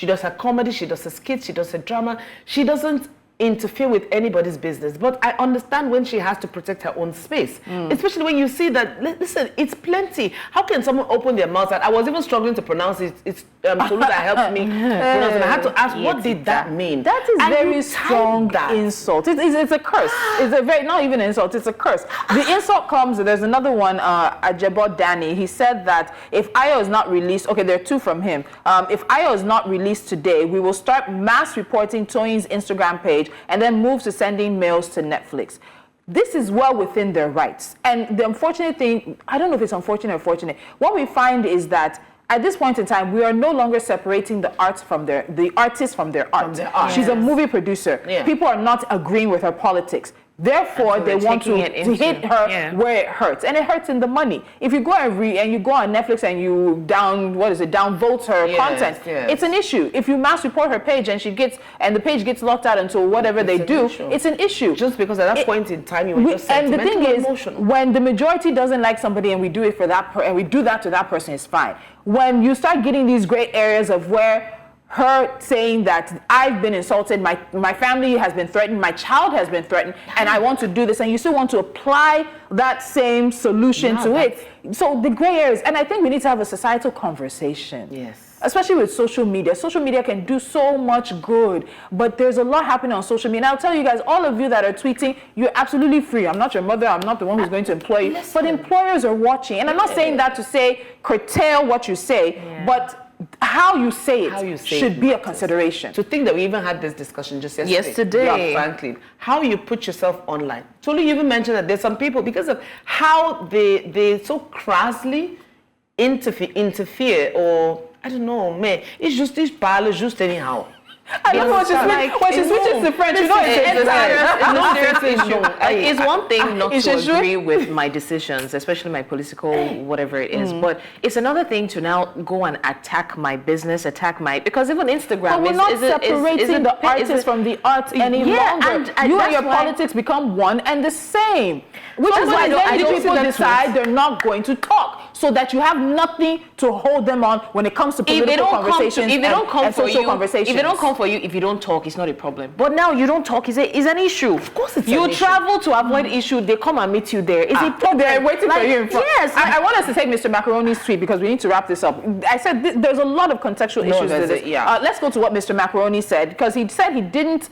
Speaker 2: does her comedy, she does her skits, she does her drama. She doesn't interfere with anybody's business, but I understand when she has to protect her own space, especially when you see that, listen, it's plenty. How can someone open their mouth? I was even struggling to pronounce it. It's Toluta helped me pronounce it. I had to ask, what did that mean?
Speaker 3: That is very strong insult. It's a curse. It's a very, not even an insult, it's a curse. The insult comes, there's another one, Ajebo Danny. He said that if Ayo is not released, okay, there are two from him. If Ayo is not released today, we will start mass reporting Toyin's Instagram page and then move to sending mails to Netflix. This is well within their rights. And the unfortunate thing, I don't know if it's unfortunate or fortunate, what we find is that at this point in time, we are no longer separating the artists from their art. She's a movie producer. Yeah. People are not agreeing with her politics. Therefore, so they want to hit her where it hurts, and it hurts in the money. If you go and you go on Netflix and you downvote her content, it's an issue. If you mass report her page and the page gets locked out until whatever they do, it's an issue.
Speaker 2: Just because at that point in time you were just
Speaker 3: sentimental, and the thing is, emotional. When the majority doesn't like somebody and we do it for that and we do that to that person, it's fine. When you start getting these gray areas of where her saying that I've been insulted, my family has been threatened, my child has been threatened, and I want to do this, and you still want to apply that same solution to it. So the gray areas, and I think we need to have a societal conversation.
Speaker 2: Yes.
Speaker 3: especially with social media. Social media can do so much good, but there's a lot happening on social media. And I'll tell you guys, all of you that are tweeting, you're absolutely free. I'm not your mother. I'm not the one who's going to employ you. But employers are watching. And I'm not saying that to say curtail what you say, but how you say it should be a consideration.
Speaker 2: To think that we even had this discussion just yesterday. Frankly, how you put yourself online. Tolu even mentioned that there's some people, because of how they so crassly interfere, or I don't know, man, it's just this parlor just anyhow.
Speaker 3: I don't know when she switches to French,
Speaker 1: it's one thing not to agree with my decisions, especially my political whatever it is, but it's another thing to now go and attack my business, because even Instagram
Speaker 3: but we're not separating the artist from the art any longer. And you and your politics become one and the same. Which is why many people decide they're not going to talk, so that you have nothing to hold them on when it comes to political conversations and social conversations.
Speaker 1: If they don't come for you, if you don't talk, it's not a problem. But now you don't talk is an issue.
Speaker 3: Of course it's
Speaker 1: you travel to avoid issue, they come and meet you there. It's a problem.
Speaker 3: They're waiting for you in front.
Speaker 1: Yes.
Speaker 3: I want us to take Mr. Macaroni's tweet because we need to wrap this up. I said there's a lot of contextual issues to this. Let's go to what Mr. Macaroni said, because he said he didn't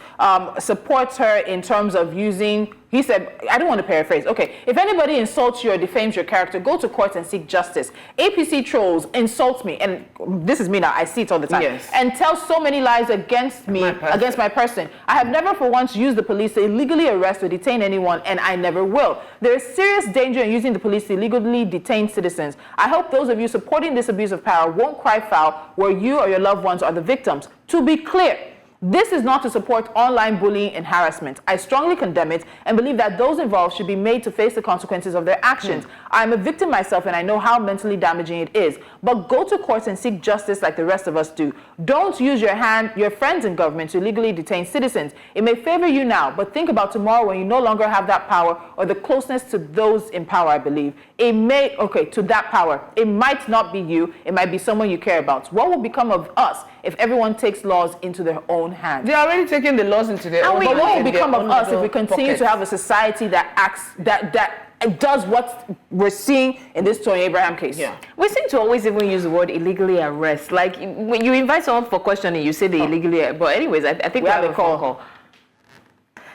Speaker 3: support her in terms of using. He said, I don't want to paraphrase. Okay, if anybody insults you or defames your character, go to court and seek justice. APC trolls insult me, and this is me now, I see it all the time, and tell so many lies against me, against my person. I have never for once used the police to illegally arrest or detain anyone, and I never will. There is serious danger in using the police to illegally detain citizens. I hope those of you supporting this abuse of power won't cry foul where you or your loved ones are the victims. To be clear, this is not to support online bullying and harassment. I strongly condemn it and believe that those involved should be made to face the consequences of their actions. I'm a victim myself and I know how mentally damaging it is. But go to court and seek justice like the rest of us do. Don't use your friends in government to illegally detain citizens. It may favor you now, but think about tomorrow when you no longer have that power or the closeness to those in power, I believe. To that power. It might not be you. It might be someone you care about. What will become of us if everyone takes laws into their own hands?
Speaker 2: They're already taking the laws into their own hands.
Speaker 3: But what will become of us if we continue to have a society that acts, that does what we're seeing in this Toyin Abraham case?
Speaker 1: Yeah. We seem to always even use the word illegally arrest. Like when you invite someone for questioning, you say they illegally arrest. But anyways, I think we have a call.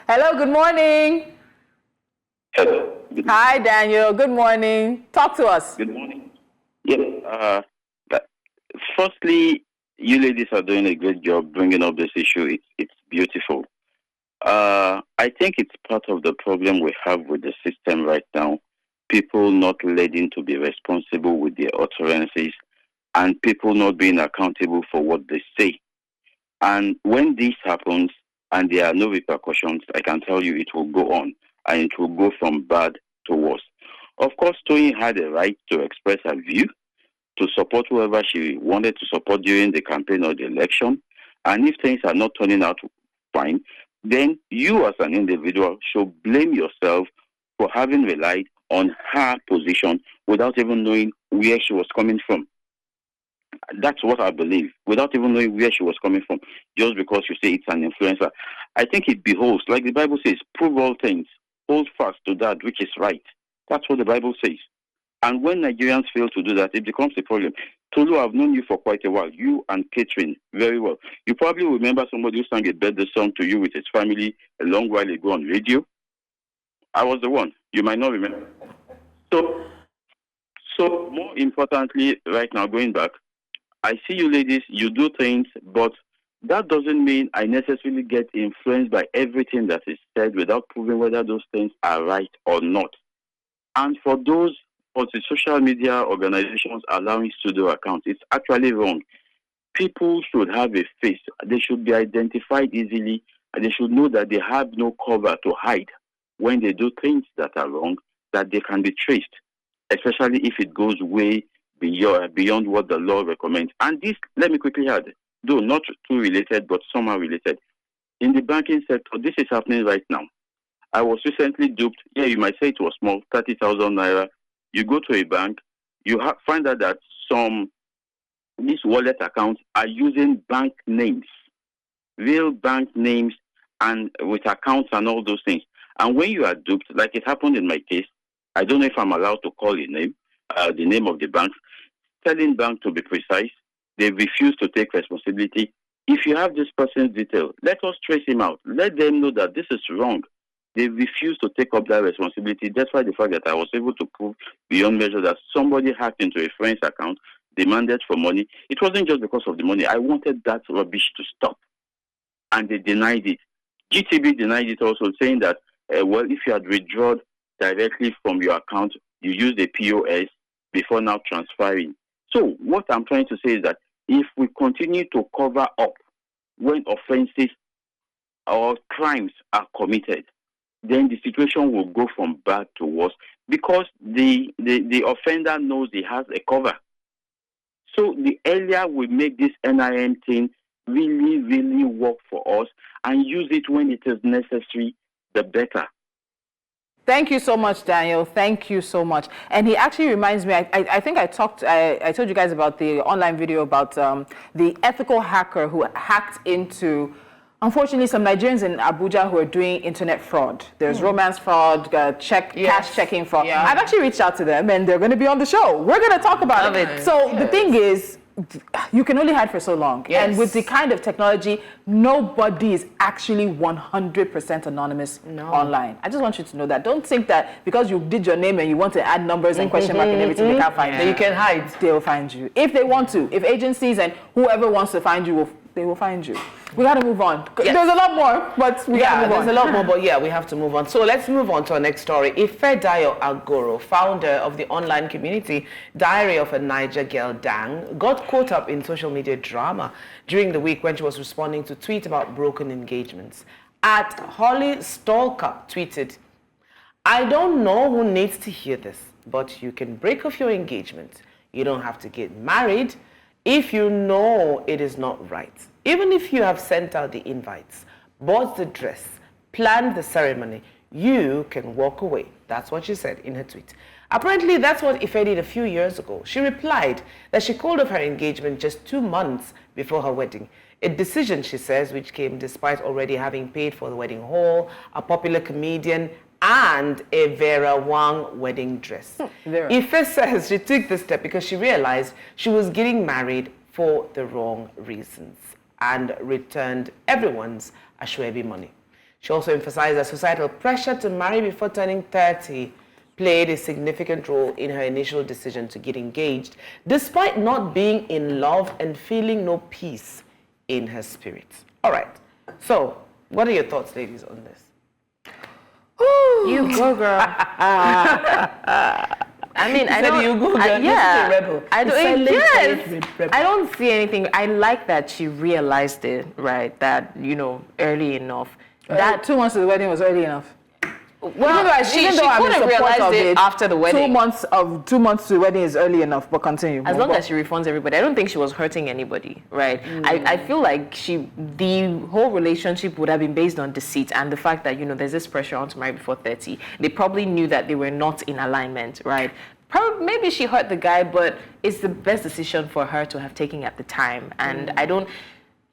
Speaker 3: Hello, good morning.
Speaker 7: Hello.
Speaker 3: Hi, Daniel. Good morning. Talk to us.
Speaker 7: Good morning. Yes. Firstly, you ladies are doing a great job bringing up this issue. It's beautiful. I think it's part of the problem we have with the system right now. People not learning to be responsible with their utterances and people not being accountable for what they say. And when this happens and there are no repercussions, I can tell you it will go on and it will go from bad to worse. Of course, Toyin had a right to express her view, to support whoever she wanted to support during the campaign or the election. And if things are not turning out fine, then you as an individual should blame yourself for having relied on her position without even knowing where she was coming from. That's what I believe, without even knowing where she was coming from, just because you say it's an influencer. I think it behoves, like the Bible says, prove all things, hold fast to that which is right. That's what the Bible says. And when Nigerians fail to do that, it becomes a problem. Tolu, I've known you for quite a while, you and Catherine, very well. You probably remember somebody who sang a birthday song to you with his family a long while ago on radio. I was the one. You might not remember. So more importantly, right now, going back, I see you ladies, you do things, but that doesn't mean I necessarily get influenced by everything that is said without proving whether those things are right or not. And for the social media organizations allowing pseudo accounts, it's actually wrong. People should have a face. They should be identified easily, and they should know that they have no cover to hide when they do things that are wrong, that they can be traced, especially if it goes way beyond what the law recommends. And this, let me quickly add, though not too related, but somehow related. In the banking sector, this is happening right now. I was recently duped. Yeah, you might say it was small, 30,000 naira. You go to a bank, you find out that these wallet accounts are using bank names, real bank names, and with accounts and all those things. And when you are duped, like it happened in my case, I don't know if I'm allowed to call a name, the name of the bank, Sterling Bank to be precise. They refuse to take responsibility. If you have this person's detail, let us trace him out. Let them know that this is wrong. They refuse to take up that responsibility. That's why the fact that I was able to prove beyond measure that somebody hacked into a friend's account, demanded for money. It wasn't just because of the money. I wanted that rubbish to stop. And they denied it. GTB denied it also, saying that, well, if you had withdrawn directly from your account, you use the POS before now transferring. So what I'm trying to say is that if we continue to cover up when offenses or crimes are committed, then the situation will go from bad to worse because the offender knows he has a cover. So the earlier we make this NIM thing really, really work for us and use it when it is necessary, the better.
Speaker 3: Thank you so much, Daniel. Thank you so much. And he actually reminds me, I think I told you guys about the online video about the ethical hacker who hacked into, unfortunately, some Nigerians in Abuja who are doing internet fraud. There's romance fraud, cash checking fraud. Yeah. I've actually reached out to them and they're going to be on the show. We're going to talk about it. So the thing is, you can only hide for so long. Yes. And with the kind of technology, nobody is actually 100% anonymous online. I just want you to know that. Don't think that because you did your name and you want to add numbers and question mark and everything, they can't find you.
Speaker 2: You can hide.
Speaker 3: They'll find you. If they want to. If agencies and whoever wants to find you, they will find you. We got to move on. Yes. There's a lot more, but we got to move on.
Speaker 2: There's a lot more, but we have to move on. So let's move on to our next story. Ifedayo Agoro, founder of the online community Diary of a Niger Girl Dang, got caught up in social media drama during the week when she was responding to tweets about broken engagements. At Holly Stalker tweeted, "I don't know who needs to hear this, but you can break off your engagement. You don't have to get married if you know it is not right. Even if you have sent out the invites, bought the dress, planned the ceremony, you can walk away." That's what she said in her tweet. Apparently, that's what Ife did a few years ago. She replied that she called off her engagement just 2 months before her wedding. A decision, she says, which came despite already having paid for the wedding hall, a popular comedian, and a Vera Wang wedding dress. Ife says she took this step because she realized she was getting married for the wrong reasons and returned everyone's Ashwebi money. She also emphasized that societal pressure to marry before turning 30 played a significant role in her initial decision to get engaged, despite not being in love and feeling no peace in her spirit. All right, so what are your thoughts, ladies, on this?
Speaker 1: You go, girl. I mean, I don't.
Speaker 2: You go, girl.
Speaker 1: Yeah,
Speaker 2: rebel.
Speaker 1: I don't. Yes, I don't see anything. I like that she realized it, right? That early enough.
Speaker 3: That 2 months of the wedding was early enough.
Speaker 1: Well, she couldn't realize it after the wedding.
Speaker 3: 2 months to the wedding is early enough, but continue.
Speaker 1: As long as she refunds everybody. I don't think she was hurting anybody, right? I feel like the whole relationship would have been based on deceit and the fact that, there's this pressure on to marry before 30. They probably knew that they were not in alignment, right? Probably, maybe she hurt the guy, but it's the best decision for her to have taken at the time. And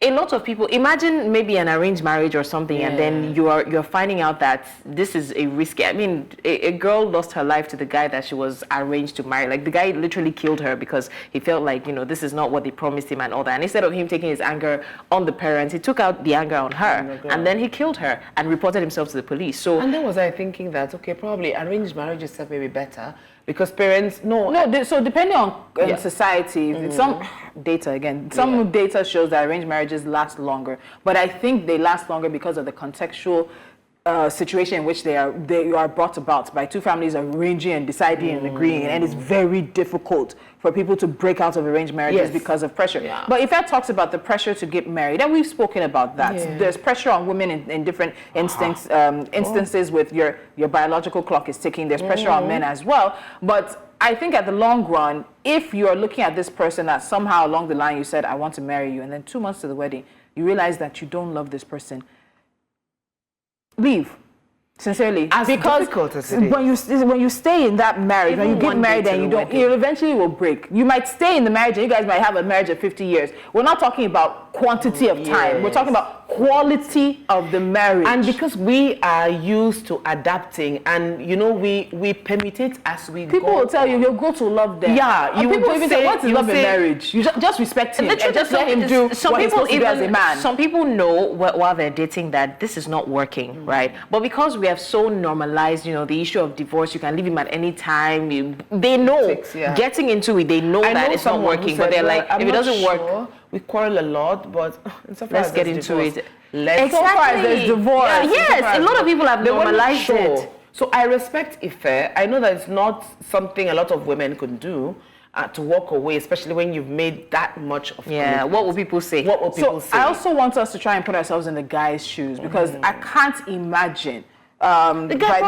Speaker 1: a lot of people imagine maybe an arranged marriage or something, and then you're finding out that this is a risky. I mean, a girl lost her life to the guy that she was arranged to marry. Like, the guy literally killed her because he felt like this is not what they promised him and all that. And instead of him taking his anger on the parents, he took out the anger on her, and then he killed her and reported himself to the police. So
Speaker 2: and then was I thinking that probably arranged marriage itself may be better. Because parents
Speaker 3: so depending on society, some data some data shows that arranged marriages last longer, but I think they last longer because of the contextual situation in which they are brought about by two families arranging and deciding and agreeing, and it's very difficult for people to break out of arranged marriages because of pressure. But Ife talks about the pressure to get married, and we've spoken about that. There's pressure on women in different instances with your biological clock is ticking. There's pressure on men as well. But I think at the long run, if you're looking at this person that somehow along the line you said, I want to marry you, and then 2 months to the wedding, you realize that you don't love this person, leave. Sincerely,
Speaker 2: As
Speaker 3: because
Speaker 2: difficult as it is.
Speaker 3: when you stay in that marriage, when you get married and you don't, you eventually will break. You might stay in the marriage and you guys might have a marriage of 50 years. We're not talking about quantity of time. We're talking about quality of the marriage.
Speaker 2: And because we are used to adapting, and you know, we permutate as we go.
Speaker 3: People will tell you you'll go to love them.
Speaker 2: Yeah,
Speaker 3: you people even say, what is love in marriage? You just respect him and just let him do what he's supposed to do as a man.
Speaker 1: Some people know while they're dating that this is not working, right? But because we have so normalized, you know, the issue of divorce, you can leave him at any time. They know getting into it, they know that it's not working, but they're like, if it doesn't work,
Speaker 2: we quarrel a lot, but
Speaker 1: let's get into it.
Speaker 3: Exactly. There's divorce.
Speaker 1: Yes, a lot of people have normalized it.
Speaker 2: So I respect Ife. I know that it's not something a lot of women can do. To walk away, especially when you've made that much of commitment.
Speaker 1: What will people say?
Speaker 2: What will people say?
Speaker 3: I also want us to try and put ourselves in the guy's shoes, because I can't imagine. The guy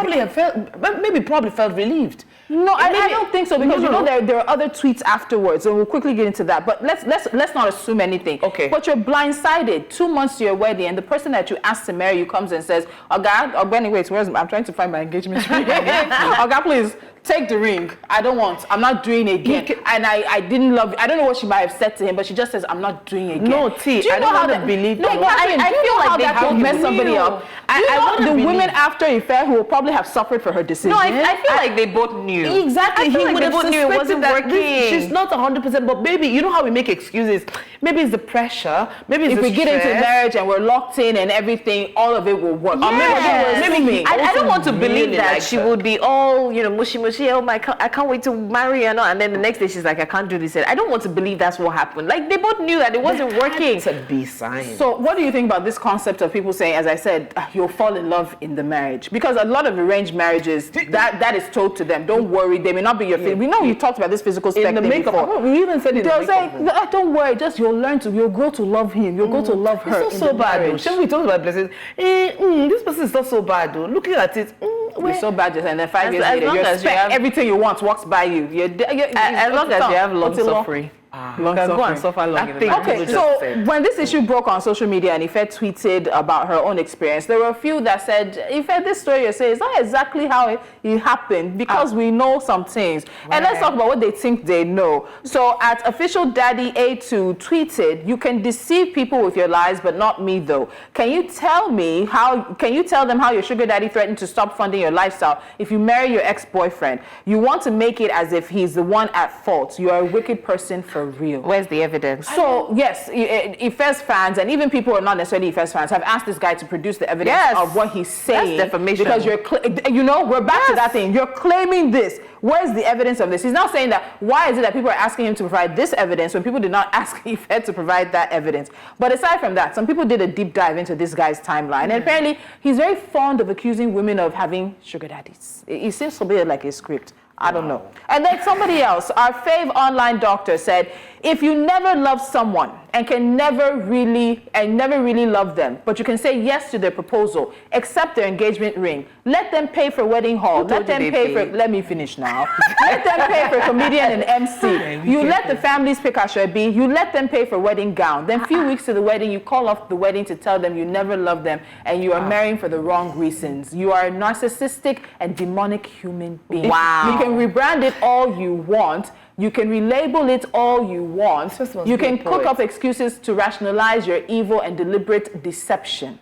Speaker 2: probably felt relieved.
Speaker 3: No, I don't think so, because there are other tweets afterwards, and we'll quickly get into that. But let's not assume anything. Okay. But you're blindsided 2 months to your wedding, and the person that you asked to marry you comes and says, "Benny, wait, I'm trying to find my engagement ring. Oga, please take the ring. I'm not doing it again." And I didn't love it. I don't know what she might have said to him, but she just says, "I'm not doing it again."
Speaker 2: No, T, I don't want to believe.
Speaker 3: No, I feel like that could mess somebody up. I want the women after Ife who will probably have suffered for her decision.
Speaker 1: No, I feel like they both knew.
Speaker 2: Exactly.
Speaker 1: He would have knew it wasn't working.
Speaker 2: She's not 100%, but maybe, you know how we make excuses? Maybe it's the pressure. Maybe it's
Speaker 3: if we get into marriage and we're locked in and everything, all of it will work.
Speaker 1: Maybe I don't want to believe that she would be all, mushy, oh my, I can't wait to marry her, and then the next day she's like, I can't do this. I don't want to believe that's what happened. Like, they both knew that it wasn't working.
Speaker 2: It's a B sign.
Speaker 3: So what do you think about this concept of people saying, as I said, you'll fall in love in the marriage? Because a lot of arranged marriages, that is told to them. Don't worry, they may not be your fit. We know you talked about this physical spec
Speaker 2: in the makeup.
Speaker 3: Before.
Speaker 2: We even said it.
Speaker 3: They'll say, don't worry, just you'll grow to love him. You'll go to love her.
Speaker 2: It's not so bad though. Shouldn't we talk about blessings? This person is not so bad though. Looking at it,
Speaker 3: it's so bad, and then 5 years later, everything you want walks by you.
Speaker 1: As long as you have long suffering.
Speaker 3: Long suffering.
Speaker 1: Go and suffer long in the marriage.
Speaker 3: Okay, so when this issue broke on social media and Ife tweeted about her own experience, there were a few that said, Ife, this story you say is not exactly how it happened, because we know some things. Right. And let's talk about what they think they know. So at official Daddy A2 tweeted, "You can deceive people with your lies, but not me though. Can you tell them how your sugar daddy threatened to stop funding your lifestyle if you marry your ex-boyfriend? You want to make it as if he's the one at fault. You are a wicked person for real."
Speaker 1: Where's the evidence?
Speaker 3: So yes, Ife's fans and even people who are not necessarily Ife's fans have asked this guy to produce the evidence of what he's saying.
Speaker 1: That's defamation.
Speaker 3: Because we're back to that thing. You're claiming this. Where's the evidence of this? He's now saying that, why is it that people are asking him to provide this evidence when people did not ask Ife to provide that evidence? But aside from that, some people did a deep dive into this guy's timeline. And apparently, he's very fond of accusing women of having sugar daddies. It seems to be like a script. I don't know. And then somebody else, our fave online doctor, said, if you never love someone and can never really love them, but you can say yes to their proposal, accept their engagement ring, let them pay for wedding hall, let them pay for, let me finish now, let them pay for comedian and MC, you let the families pick Ashebi, you let them pay for wedding gown, then a few weeks to the wedding, you call off the wedding to tell them you never love them and you are marrying for the wrong reasons. You are a narcissistic and demonic human being.
Speaker 1: Wow.
Speaker 3: You can rebrand it all you want. You can relabel it all you want. You can cook up excuses to rationalize your evil and deliberate deception.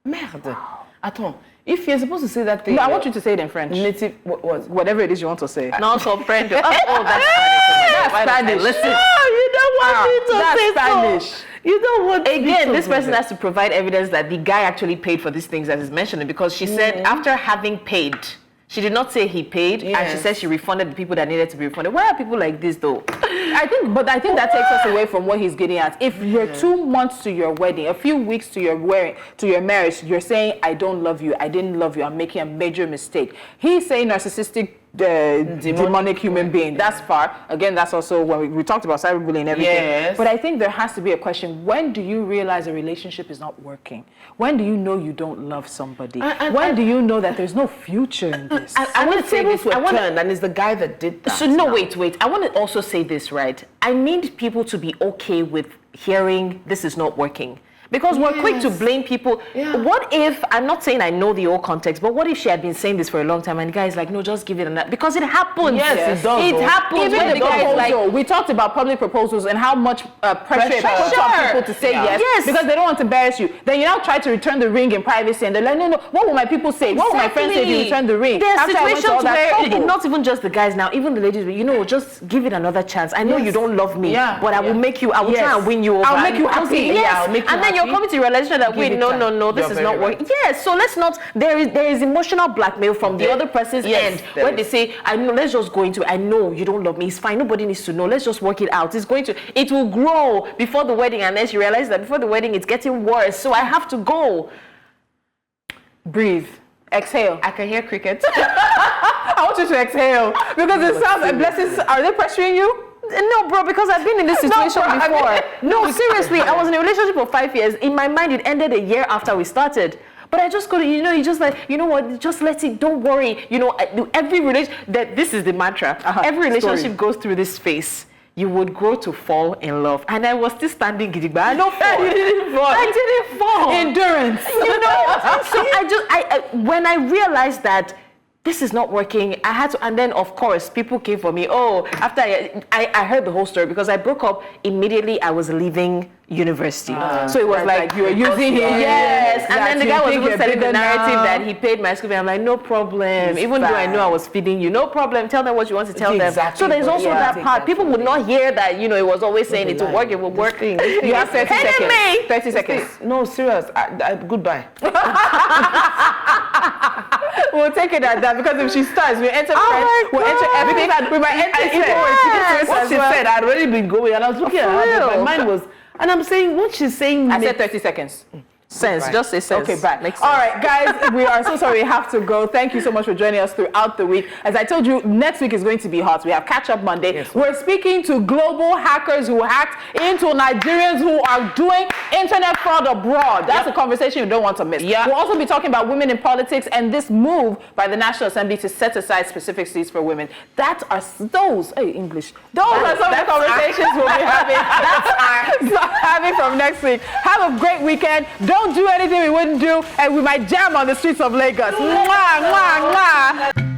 Speaker 2: Merde. Attends. If you're supposed to say that thing...
Speaker 3: No, I want you to say it in French.
Speaker 2: Native...
Speaker 3: Whatever it is you want to say.
Speaker 1: No, comprendo. Oh, that's Spanish.
Speaker 3: That's Spanish.
Speaker 1: Listen.
Speaker 2: No, you don't want me to say
Speaker 3: Spanish.
Speaker 2: So. You don't want
Speaker 1: Again, this person has to provide evidence that the guy actually paid for these things that is mentioned, because she said after having paid... She did not say he paid, and she said she refunded the people that needed to be refunded. Why are people like this, though?
Speaker 3: I think that takes us away from what he's getting at. If you're 2 months to your wedding, a few weeks to your marriage, you're saying, I don't love you, I didn't love you, I'm making a major mistake. He's saying narcissistic, demonic human being. That's far. Again, that's also when we talked about cyberbullying and everything.
Speaker 2: Yes.
Speaker 3: But I think there has to be a question. When do you realize a relationship is not working? When do you know you don't love somebody? When do you know that there's no future in this?
Speaker 2: I want to say this and it's the guy that did that.
Speaker 1: So no, wait. I want to also say this, right? I need people to be okay with hearing this is not working. Because we're quick to blame people.
Speaker 2: Yeah.
Speaker 1: What if, I'm not saying I know the whole context, but what if she had been saying this for a long time and the guy is like, no, just give it another, because it happens.
Speaker 2: Yes, it does.
Speaker 1: It happens.
Speaker 3: Even
Speaker 1: when
Speaker 3: the
Speaker 1: guy is
Speaker 3: proposal, we talked about public proposals and how much pressure it puts on people to say yes, because they don't want to embarrass you. Then you now try to return the ring in privacy and they're like, no, what will my people say? What will my friends say if you return the ring?
Speaker 1: There are situations where, not even just the guys now, even the ladies, just give it another chance. I know you don't love me, but I will make you, I will try and win you over.
Speaker 3: I'll make you happy.
Speaker 1: Yes,
Speaker 2: I'll make you
Speaker 1: and then you're coming to the realization that, wait, no, this is not working. Yes, so let's not, there is emotional blackmail from the other person's end where they say, I know, let's just go into it. I know you don't love me. It's fine. Nobody needs to know. Let's just work it out. It will grow before the wedding, and then she realizes that before the wedding, it's getting worse. So I have to go.
Speaker 3: Breathe. Exhale.
Speaker 1: I can hear crickets.
Speaker 3: I want you to exhale because it sounds blessings. Are they pressuring you?
Speaker 1: No, bro, because I've been in this situation before. No, seriously, I was in a relationship for 5 years. In my mind, it ended a year after we started. But I just couldn't, you just like, you know what, just let it, don't worry. Every relationship, this is the mantra. Every relationship goes through this phase. You would grow to fall in love. And I was still standing gidigba. I don't fall. I didn't fall.
Speaker 3: Endurance.
Speaker 1: So when I realized that this is not working, I had to, and then of course people came for me. Oh, after I heard the whole story, because I broke up immediately. I was leaving university, so it was like
Speaker 3: you were using him.
Speaker 1: Yes, and then the guy was even selling the narrative that he paid my school fee. I'm like, no problem. Even though I know I was feeding you, no problem. Tell them what you want to tell them. So there's also that part. People would not hear that. It was always saying it will work. It will work.
Speaker 3: You have 30 seconds. 30 seconds.
Speaker 2: No, serious. Goodbye.
Speaker 3: We'll take it at that, because if she starts, we enter French, we'll enter everything, we might enter
Speaker 2: What she said, I'd already been going, and I was looking at her, my mind was, and I'm saying, what she's saying.
Speaker 3: I said 30 seconds.
Speaker 1: Sense, just say sense.
Speaker 3: Okay, bye. All right, guys, we are so sorry we have to go. Thank you so much for joining us throughout the week. As I told you, next week is going to be hot. We have Catch Up Monday. Yes. We're speaking to global hackers who hacked into Nigerians who are doing internet fraud abroad. That's a conversation you don't want to miss. We'll also be talking about women in politics and this move by the National Assembly to set aside specific seats for women. Those are some of the conversations we'll be having from next week. Have a great weekend. Don't do anything we wouldn't do, and we might jam on the streets of Lagos. Mwah, mwah, mwah.